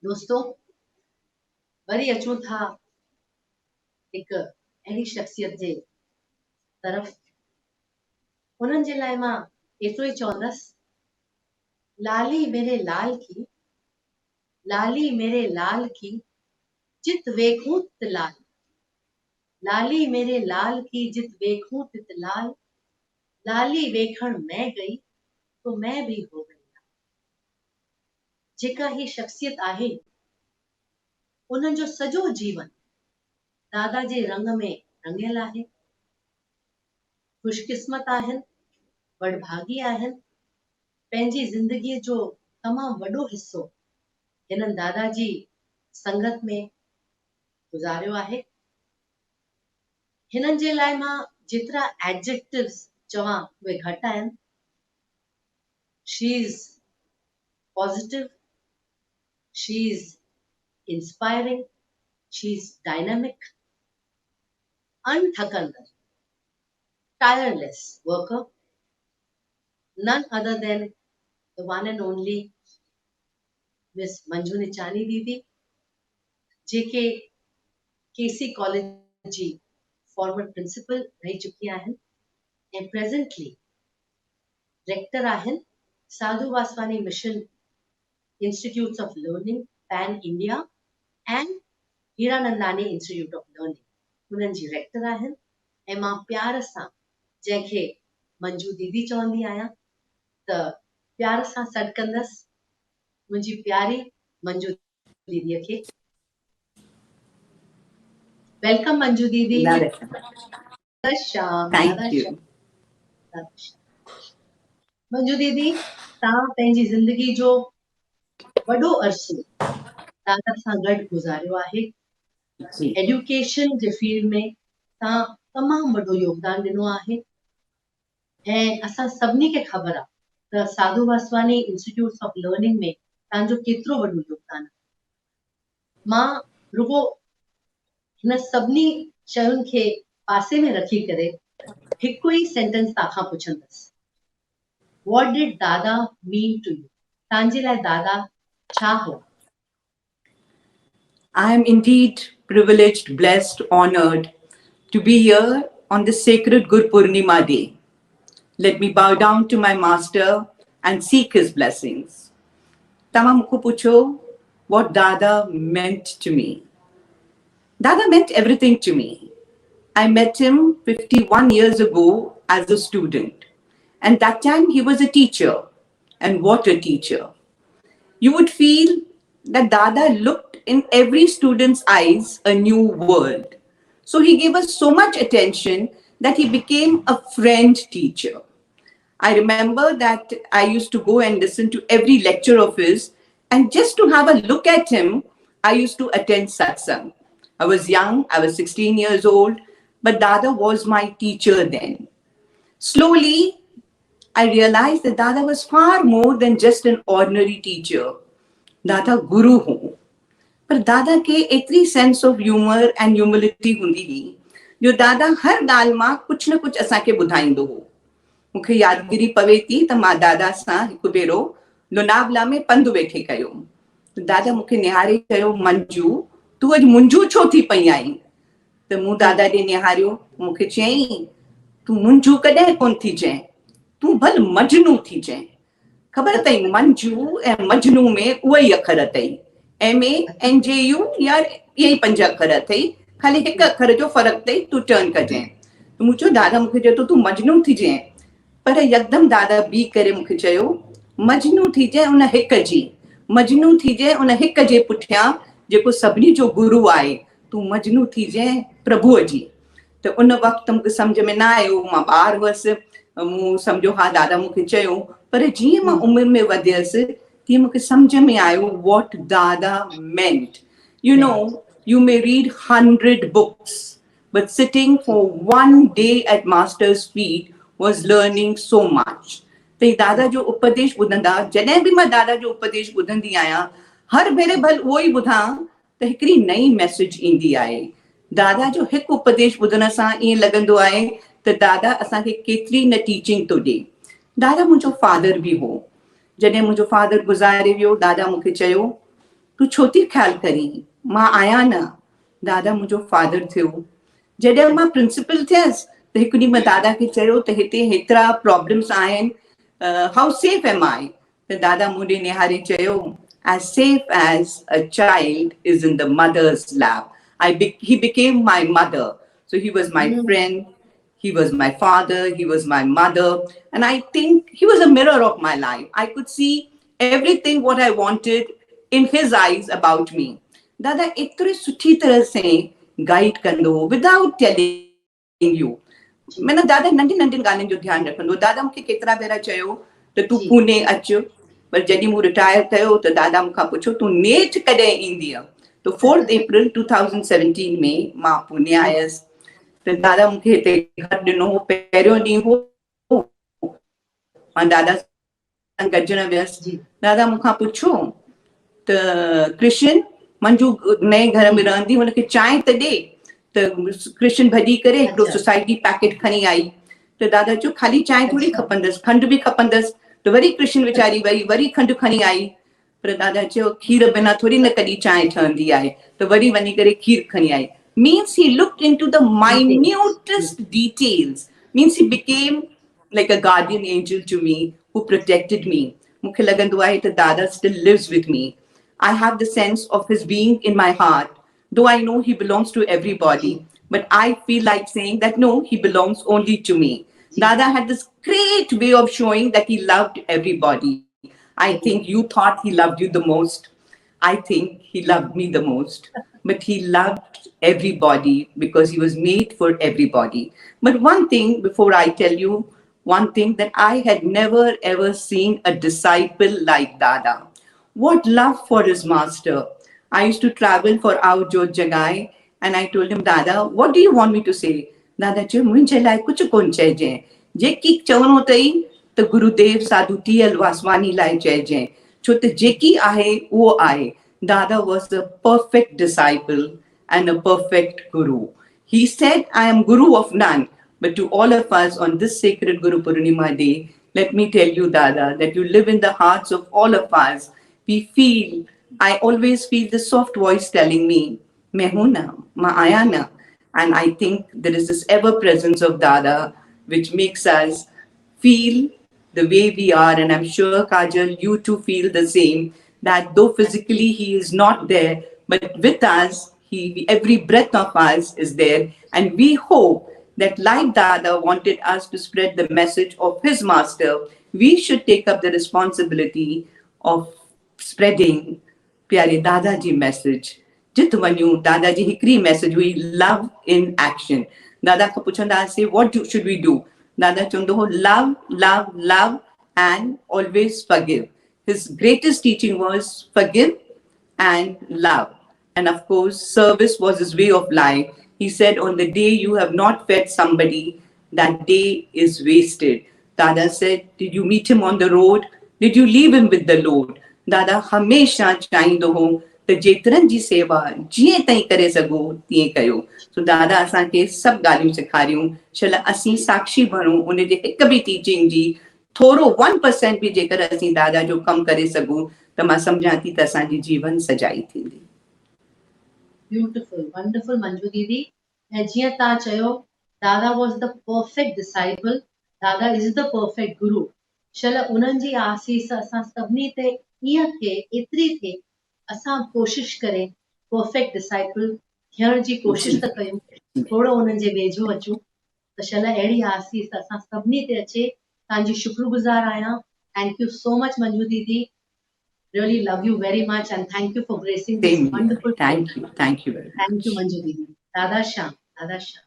दोस्तों, वरी अचूं था एक अहिड़ी शख्सियत जे तरफ़। उन्हनि जे लाइ मां एतिरो ई चवंदसि, लाली मेरे लाल की, लाली मेरे लाल की जित वेखूं तित लाल, लाली मेरे लाल की जित वेखूं तित लाल, लाली वेखण मैं गई तो मैं भी हो गई। जेका ही शख्सियत आहे, उन्हनि जो सॼो जीवन दादा जे रंग में रंगियल आहे। खुशकिस्मत आहिनि, वडभागी आहिनि, पंहिंजी ज़िंदगीअ जो तमामु वॾो हिस्सो हिननि दादा जी संगत में गुज़ारियो आहे। हिननि जे लाइ मां जेतिरा एडजेक्टिव्स चवां उहे घटि आहिनि। She is positive, she is inspiring, she is dynamic, unthakandar, tireless worker, none other than the one and only Miss Manju Nichani Didi, J K K C college जी फॉर्मर प्रिंसिपल रही चुकी आहिनि ऐं प्रेजेंटली रेक्टर आहिनि Sadhu Vaswani mission institutes of learning pan India and Hiranandani institute of learning, उन्हनि जी rector आहिनि। ऐं मां प्यार सां जंहिंखे मंजू दीदी चवंदी आहियां, त प्यार सां सॾु कंदसि मुंहिंजी प्यारी मंजू दीदीअ खे। वेलकम मंजू दीदी। श्याम। Thank you. मंजू दीदी, तव्हां पंहिंजी ज़िंदगी जो वॾो अरसो दादा सां गॾु गुज़ारियो आहे। एजुकेशन जे फील्ड में तव्हां तमामु वॾो योगदान ॾिनो आहे ऐं असां सभिनी खे ख़बर आहे त साधु वासवानी इंस्टीट्यूट ऑफ लर्निंग में तव्हांजो केतिरो वॾो योगदान आहे। मां रुगो हिन सभिनी शयुनि खे पासे में रखी करे हिकु ई सेंटेंस तव्हांखां पुछंदसि, व्हाट डिड दादा मीन टू यू? तव्हांजे लाइ दादा छा हो? I am indeed privileged, blessed, honored to be here on this sacred Guru Purnima day. Let me bow down to my master and seek his blessings. Tama mukho pucho what Dada meant to me. Dada meant everything to me. I met him 51 years ago as a student. And that time he was a teacher. And what a teacher. You would feel that Dada looked in every student's eyes a new world. So he gave us so much attention that he became a friend teacher. I remember that I used to go and listen to every lecture of his, and just to have a look at him, I used to attend satsang. I was young, I was 16 years old, but Dada was my teacher then. Slowly, I realized that Dada was far more than just an ordinary teacher. Dada Guru ho. पर दादा के एतरी sense of humour and humility हूंदी हुई जो दादा हर ॻाल्हि मां कुझु न कुझु असांखे ॿुधाईंदो हो। मूंखे यादगिरी पवे थी त मां दादा सां हिकु भेरो लोनावला में पंधु वेठे कयो। दादा मूंखे निहारे चयो, मंजू तूं अॼु मुंझू छो थी पई आहीं? त मूं दादा ॾे निहारियो, मूंखे चयईं तूं मुंझू कॾहिं कोन थी चएं, तूं भल मजनू थी चएं। ख़बर अथई मंजू ऐं मजनू में उहे ई अखर अथई, MANJU यार यही 5 अखर अथई, खाली हिकु अखर जो फ़र्क़ु अथई, तूं टर्न कजांइ। त मूं चयो दादा मूंखे चयो तूं मजनू थी जाएं, पर यकदम दादा बी करे मूंखे चयो मजनू थी जाएं उन हिक जी, मजनू थी जाएं उन हिक जे पुठियां जेको सभिनी जो गुरु आहे, तूं मजनू थी जाएं प्रभुअ जी। त उन वक़्तु मूंखे सम्झ में न आयो, मां ॿार हुअसि, मूं सम्झो हा दादा मूंखे चयो, पर जीअं मां उमिरि में वधियसि तीअं मूंखे सम्झ में आयो what Dada meant. You know, you may read 100 books, but sitting for one day at master's feet was learning so much. त दादा जो उपदेश ॿुधंदा, जॾहिं बि मां दादा जो उपदेश ॿुधंदी आहियां, हर भेरे भल उहो ई ॿुधां त हिकिड़ी नई मैसेज ईंदी आहे। दादा जो हिकु उपदेश ॿुधण सां ईअं लॻंदो आहे त दादा असांखे केतिरी न टीचिंग थो ॾे। दादा मुंहिंजो फादर बि हो। जॾहिं मुंहिंजो फादर गुज़ारे वियो, दादा मूंखे चयो तूं छो थी ख़्यालु करीं, मां आहियां न, दादा मुंहिंजो फादर थियो। जॾहिं मां प्रिंसिपल थियसि त हिकु ॾींहुं मां दादा खे चयो त हिते हेतिरा प्रॉब्लम्स आहिनि, हाउ सेफ एम आई? त दादा मूं ॾे निहारे चयो, as safe as a child is in the mother's lap. He became my mother. So he was my friend, he was my father, he was my mother, and I think he was a mirror of my life. I could see everything what I wanted in his eyes about me. Dada एतिरे सुठी तरह से guide कंदो हो without telling you. मैंने दादा नंढी नंढी ॻाल्हियुनि जो ध्यानु रखंदो। दादा मूंखे केतिरा भेरा चयो त तूं पुणे अच, पर जॾहिं मूं रिटायर कयो त दादा मूंखां पुछो तूं नेठ कॾहिं ईंदीअ? त 4 अप्रैल 2017 में मां पुणे आयसि। त दादा मूंखे हिते घर ॾिनो, पहिरियों ॾींहुं हो, मां दादा सां गॾिजण वियसि। दादा मूंखां पुछो त कृष्ण, मंजू नए घर में रहंदी, हुनखे चांहि त ॾे। त कृष्ण भॼी करे हिकिड़ो सोसाइटी पैकेट खणी आई। त दादा चयो खाली चांहि थोड़ी खपंदसि, खंडु बि खपंदसि। त वरी कृष्ण वीचारी वरी खंडु खणी आई। पर दादा चयो खीर बिना थोड़ी न कॾहिं चांहि ठहंदी आहे। त वरी वञी करे खीर खणी आई। Means he looked into the minutest details. Means he became like a guardian angel to me who protected me. मूंखे लॻंदो आहे त दादा still lives with me. I have the sense of his being in my heart, though I know he belongs to everybody. But I feel like saying that no, he belongs only to me. Dada had this great way of showing that he loved everybody. I think you thought he loved you the most. I think he loved me the most. But he loved everybody because he was made for everybody. But one thing, before I tell you, one thing that I had never ever seen a disciple like Dada. What love for his master. I used to travel for Ahuja Jagai, and I told him, Dada, what do you want me to say? Dada चयो मुंहिंजे लाइ कुझु कोन चइजांइ, जेकी चवणो अथई त गुरुदेव साधु TL Vaswani लाइ चइजांइ, छो त जेकी आहे उहो आहे। Dada was a perfect disciple and a perfect guru. He said, I am guru of none. But to all of us on this sacred Guru Purnima day, let me tell you, Dada, that you live in the hearts of all of us. I always feel the soft voice telling me, मैं हूं ना, मैं आया ना. And I think there is this ever presence of Dada, which makes us feel the way we are. And I'm sure, Kaajal, you too feel the same, that though physically he is not there, but with us, every breath of us is there. And we hope that like Dada wanted us to spread the message of his master, we should take up the responsibility of spreading प्यारे दादा जी message. जित वञूं दादा जी हिकिड़ी message हुई, love in action. दादा खां पुछंदासीं what should we do, दादा चवंदो हो love love love and always forgive. His greatest teaching was forgive and love. And of course, service was his way of life. He said, on the day you have not fed somebody, that day is wasted. Dada said, did you meet him on the road? Did you leave him with the load? दादा हमेशा चाहींदो हो त जेतिरनि जी सेवा जीअं ताईं करे सघो तीअं कयो। सो दादा असांखे सभु ॻाल्हियूं सेखारियूं, छल असीं साक्षी बणूं उन जे हिक बि टीचिंग जी थोरो 1% बि जेकर असीं दादा जो कमु करे सघूं त मां सम्झां थी त असांजी जीवन सजाई थींदी। ब्यूटिफुल, वंडरफुल मंजू दीदी। ऐं जीअं तव्हां चयो, दादा वॉज द परफेक्ट डिसाइपल, दादा इज द परफेक्ट गुरु। छल उन्हनि जी आसीस असां सभिनी ते ईअं थिए, एतिरी थिए, असां कोशिश करें परफेक्ट डिसाइपल थियण जी कोशिश त कयूं, थोरो उन्हनि जे वेझो अचूं, त छल अहिड़ी आसीस असां सभिनी ते अचे। तव्हांजी शुक्रगुज़ार आहियां। Thank you so much Manju दीदी। Really love you very much and thank you for gracing this Same here. wonderful Thank program. you. Thank you very much. Thank you, Manju Didi. Dada Shyam. Dada Shyam.